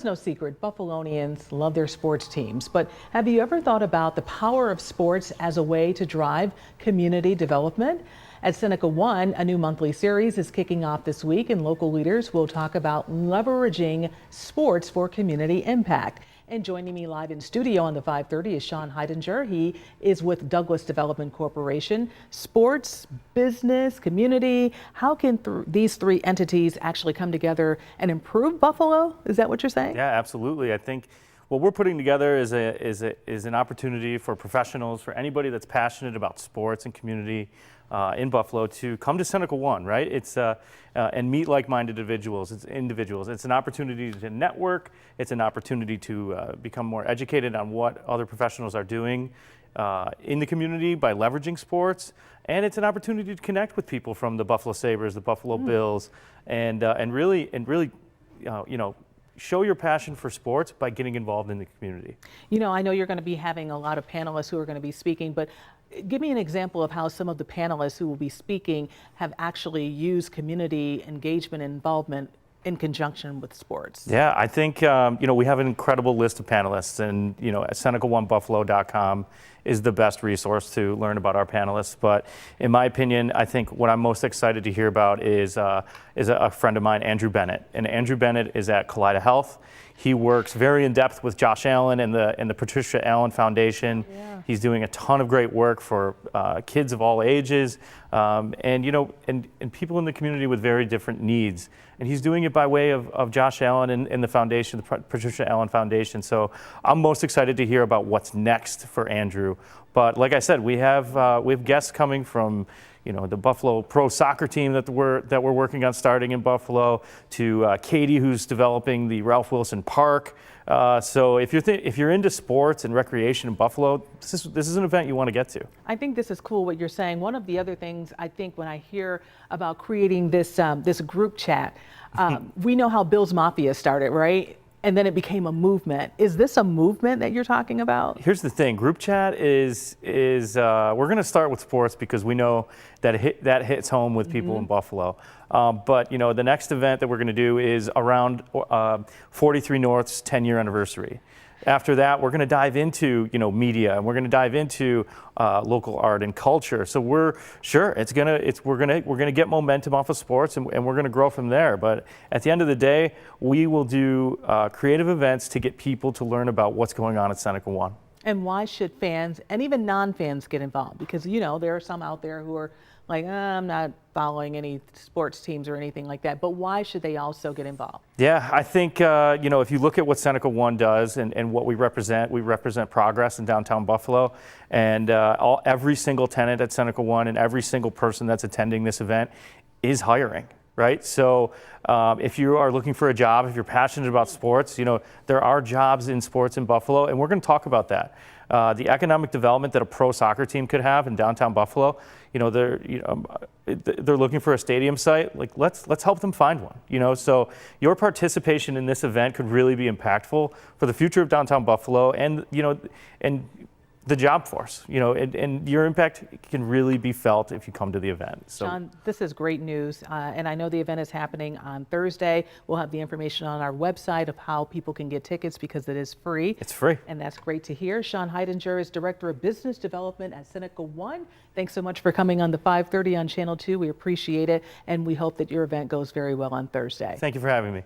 It's no secret, Buffalonians love their sports teams, but have you ever thought about the power of sports as a way to drive community development? At Seneca One, a new monthly series is kicking off this week, and local leaders will talk about leveraging sports for community impact. And joining me live in studio on the 5:30 is Sean Heidinger. He is with Douglas Development Corporation. Sports, business, community, how can these three entities actually come together and improve Buffalo? Is that what you're saying? Yeah, absolutely. I think what we're putting together is an opportunity for professionals, for anybody that's passionate about sports and community in Buffalo to come to Seneca One, right? It's and meet like-minded individuals. It's an opportunity to network. It's an opportunity to become more educated on what other professionals are doing in the community by leveraging sports. And it's an opportunity to connect with people from the Buffalo Sabres, the Buffalo Bills, and really, show your passion for sports by getting involved in the community. You know, I know you're going to be having a lot of panelists who are going to be speaking, but give me an example of how some of the panelists who will be speaking have actually used community engagement and involvement in conjunction with sports. Yeah, I think, we have an incredible list of panelists, and, at SenecaOneBuffalo.com is the best resource to learn about our panelists. But in my opinion, I think what I'm most excited to hear about is a friend of mine, Andrew Bennett. And Andrew Bennett is at Kaleida Health. He works very in depth with Josh Allen and the Patricia Allen Foundation. Yeah. He's doing a ton of great work for kids of all ages, and people in the community with very different needs. And he's doing it by way of Josh Allen and the foundation, the Patricia Allen Foundation. So I'm most excited to hear about what's next for Andrew. But like I said, we have guests coming from the Buffalo pro soccer team that we're working on starting in Buffalo, to Katie, who's developing the Ralph Wilson Park. So if you're into sports and recreation in Buffalo, this is an event you want to get to. I think this is cool what you're saying. One of the other things I think when I hear about creating this group chat, we know how Bill's Mafia started, right? And then it became a movement. Is this a movement that you're talking about? Here's the thing, group chat is we're going to start with sports because we know that that hits home with people in Buffalo. But the next event that we're going to do is around 43 North's 10-year anniversary. After that, we're going to dive into media, and we're going to dive into local art and culture. So we're gonna get momentum off of sports, and we're going to grow from there. But at the end of the day, we will do creative events to get people to learn about what's going on at Seneca One. And why should fans and even non-fans get involved? Because there are some out there who are like, I'm not following any sports teams or anything like that. But why should they also get involved? Yeah, I think, if you look at what Seneca One does and what we represent progress in downtown Buffalo. And every single tenant at Seneca One and every single person that's attending this event is hiring. Right? So if you are looking for a job, if you're passionate about sports, there are jobs in sports in Buffalo, and we're going to talk about that. The economic development that a pro soccer team could have in downtown Buffalo, they're looking for a stadium site. Like let's help them find one. So your participation in this event could really be impactful for the future of downtown Buffalo, and the job force, and your impact can really be felt if you come to the event. So, John, this is great news, and I know the event is happening on Thursday. We'll have the information on our website of how people can get tickets because it is free. It's free. And that's great to hear. Sean Heidinger is Director of Business Development at Seneca One. Thanks so much for coming on the 5:30 on Channel 2. We appreciate it, and we hope that your event goes very well on Thursday. Thank you for having me.